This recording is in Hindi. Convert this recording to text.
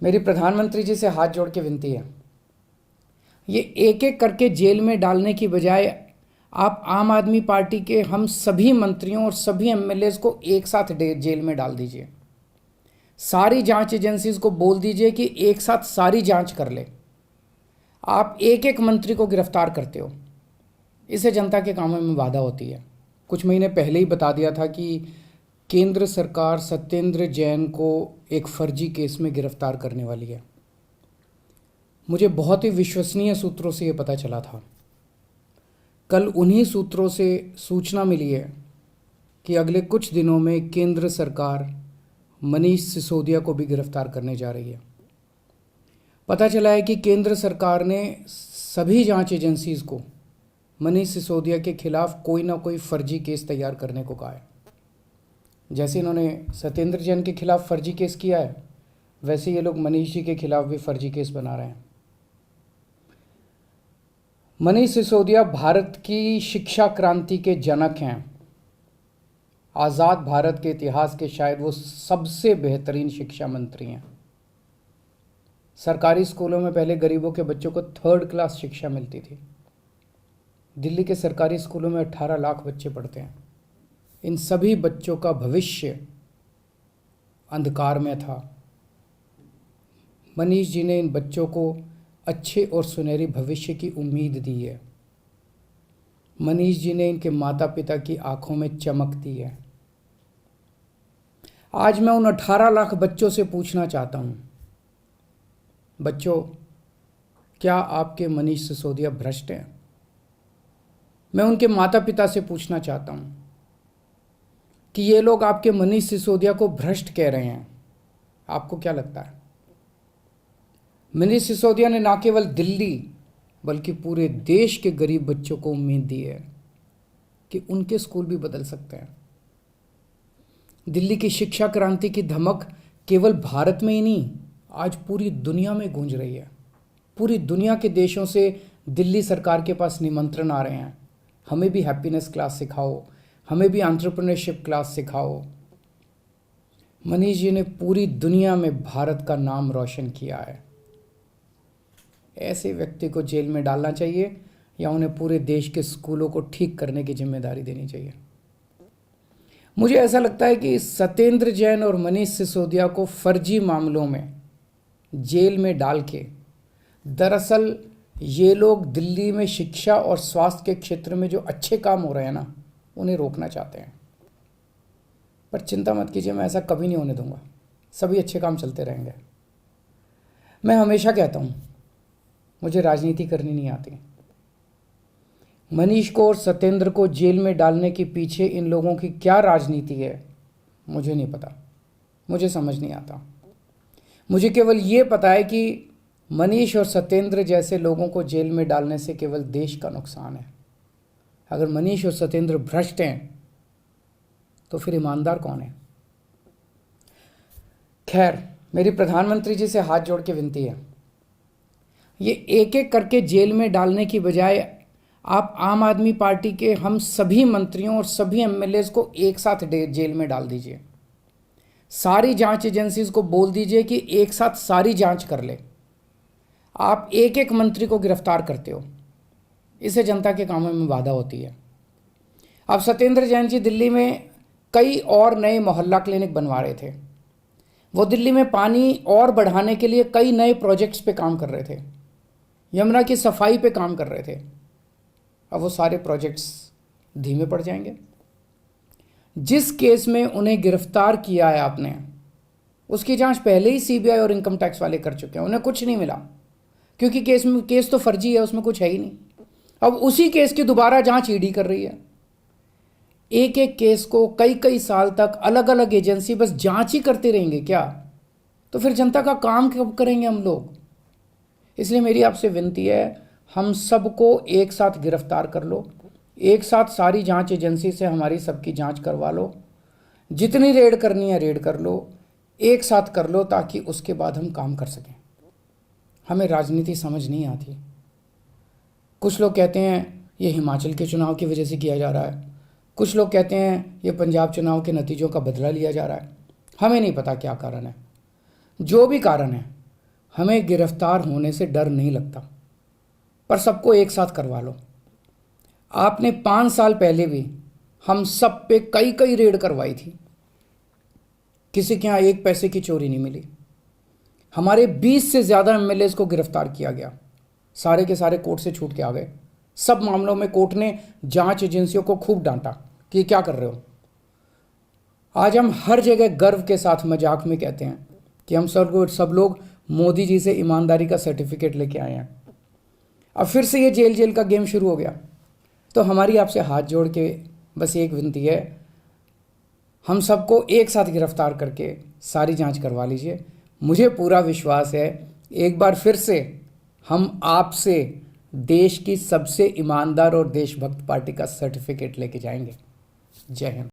मेरी प्रधानमंत्री जी से हाथ जोड़ के विनती है, ये एक एक करके जेल में डालने की बजाय आप आम आदमी पार्टी के हम सभी मंत्रियों और सभी एमएलएज को एक साथ जेल में डाल दीजिए। सारी जांच एजेंसीज को बोल दीजिए कि एक साथ सारी जांच कर ले। आप एक एक मंत्री को गिरफ्तार करते हो, इससे जनता के कामों में बाधा होती है। कुछ महीने पहले ही बता दिया था कि केंद्र सरकार सत्येंद्र जैन को एक फर्जी केस में गिरफ्तार करने वाली है। मुझे बहुत ही विश्वसनीय सूत्रों से ये पता चला था। कल उन्हीं सूत्रों से सूचना मिली है कि अगले कुछ दिनों में केंद्र सरकार मनीष सिसोदिया को भी गिरफ्तार करने जा रही है। पता चला है कि केंद्र सरकार ने सभी जांच एजेंसीज को मनीष सिसोदिया के खिलाफ कोई ना कोई फर्जी केस तैयार करने को कहा है। जैसे इन्होंने सत्येंद्र जैन के खिलाफ फर्जी केस किया है, वैसे ये लोग मनीष जी के खिलाफ भी फर्जी केस बना रहे हैं। मनीष सिसोदिया भारत की शिक्षा क्रांति के जनक हैं। आज़ाद भारत के इतिहास के शायद वो सबसे बेहतरीन शिक्षा मंत्री हैं। सरकारी स्कूलों में पहले गरीबों के बच्चों को 3rd क्लास शिक्षा मिलती थी। दिल्ली के सरकारी स्कूलों में 18 लाख बच्चे पढ़ते हैं। इन सभी बच्चों का भविष्य अंधकार में था। मनीष जी ने इन बच्चों को अच्छे और सुनहरी भविष्य की उम्मीद दी है। मनीष जी ने इनके माता पिता की आंखों में चमक दी है। आज मैं उन 18 लाख बच्चों से पूछना चाहता हूं, बच्चों, क्या आपके मनीष सिसोदिया भ्रष्ट हैं? मैं उनके माता पिता से पूछना चाहता हूं कि ये लोग आपके मनीष सिसोदिया को भ्रष्ट कह रहे हैं, आपको क्या लगता है? मनीष सिसोदिया ने ना केवल दिल्ली बल्कि पूरे देश के गरीब बच्चों को उम्मीद दी है कि उनके स्कूल भी बदल सकते हैं। दिल्ली की शिक्षा क्रांति की धमक केवल भारत में ही नहीं, आज पूरी दुनिया में गूंज रही है। पूरी दुनिया के देशों से दिल्ली सरकार के पास निमंत्रण आ रहे हैं, हमें भी हैप्पीनेस क्लास सिखाओ, हमें भी एंटरप्रेन्योरशिप क्लास सिखाओ। मनीष जी ने पूरी दुनिया में भारत का नाम रोशन किया है। ऐसे व्यक्ति को जेल में डालना चाहिए या उन्हें पूरे देश के स्कूलों को ठीक करने की जिम्मेदारी देनी चाहिए? मुझे ऐसा लगता है कि सत्येंद्र जैन और मनीष सिसोदिया को फर्जी मामलों में जेल में डाल के दरअसल ये लोग दिल्ली में शिक्षा और स्वास्थ्य के क्षेत्र में जो अच्छे काम हो रहे हैं ना, उन्हें रोकना चाहते हैं। पर चिंता मत कीजिए, मैं ऐसा कभी नहीं होने दूंगा। सभी अच्छे काम चलते रहेंगे। मैं हमेशा कहता हूँ, मुझे राजनीति करनी नहीं आती। मनीष को और सत्येंद्र को जेल में डालने के पीछे इन लोगों की क्या राजनीति है, मुझे नहीं पता, मुझे समझ नहीं आता। मुझे केवल ये पता है कि मनीष और सत्येंद्र जैसे लोगों को जेल में डालने से केवल देश का नुकसान है। अगर मनीष और सत्येंद्र भ्रष्ट हैं तो फिर ईमानदार कौन है? खैर, मेरी प्रधानमंत्री जी से हाथ जोड़ के विनती है, ये एक एक करके जेल में डालने की बजाय आप आम आदमी पार्टी के हम सभी मंत्रियों और सभी एमएलएज को एक साथ जेल में डाल दीजिए। सारी जांच एजेंसीज को बोल दीजिए कि एक साथ सारी जांच कर ले। आप एक एक मंत्री को गिरफ्तार करते हो, इससे जनता के कामों में बाधा होती है। अब सत्येंद्र जैन जी दिल्ली में कई और नए मोहल्ला क्लिनिक बनवा रहे थे। वो दिल्ली में पानी और बढ़ाने के लिए कई नए प्रोजेक्ट्स पे काम कर रहे थे, यमुना की सफाई पे काम कर रहे थे। अब वो सारे प्रोजेक्ट्स धीमे पड़ जाएंगे। जिस केस में उन्हें गिरफ्तार किया है आपने, उसकी जांच पहले ही सीबीआई और इनकम टैक्स वाले कर चुके हैं, उन्हें कुछ नहीं मिला क्योंकि केस तो फर्जी है, उसमें कुछ है ही नहीं। अब उसी केस की दोबारा जांच ईडी कर रही है। एक एक केस को कई कई साल तक अलग अलग एजेंसी बस जांच ही करते रहेंगे क्या? तो फिर जनता का काम कब करेंगे हम लोग? इसलिए मेरी आपसे विनती है, हम सबको एक साथ गिरफ्तार कर लो, एक साथ सारी जांच एजेंसी से हमारी सबकी जांच करवा लो, जितनी रेड करनी है रेड कर लो, एक साथ कर लो, ताकि उसके बाद हम काम कर सकें। हमें राजनीति समझ नहीं आती। कुछ लोग कहते हैं ये हिमाचल के चुनाव की वजह से किया जा रहा है, कुछ लोग कहते हैं ये पंजाब चुनाव के नतीजों का बदला लिया जा रहा है। हमें नहीं पता क्या कारण है। जो भी कारण है, हमें गिरफ्तार होने से डर नहीं लगता, पर सबको एक साथ करवा लो। आपने 5 साल पहले भी हम सब पे कई कई रेड करवाई थी, किसी के यहाँ एक पैसे की चोरी नहीं मिली। हमारे 20 से ज़्यादा एमएलए को गिरफ्तार किया गया, सारे के सारे कोर्ट से छूट के आ गए। सब मामलों में कोर्ट ने जांच एजेंसियों को खूब डांटा कि क्या कर रहे हो। आज हम हर जगह गर्व के साथ मजाक में कहते हैं कि हम सब लोग मोदी जी से ईमानदारी का सर्टिफिकेट लेके आए हैं। अब फिर से ये जेल जेल का गेम शुरू हो गया। तो हमारी आपसे हाथ जोड़ के बस एक विनती है, हम सबको एक साथ गिरफ्तार करके सारी जांच करवा लीजिए। मुझे पूरा विश्वास है एक बार फिर से हम आपसे देश की सबसे ईमानदार और देशभक्त पार्टी का सर्टिफिकेट लेके जाएंगे। जय हिंद।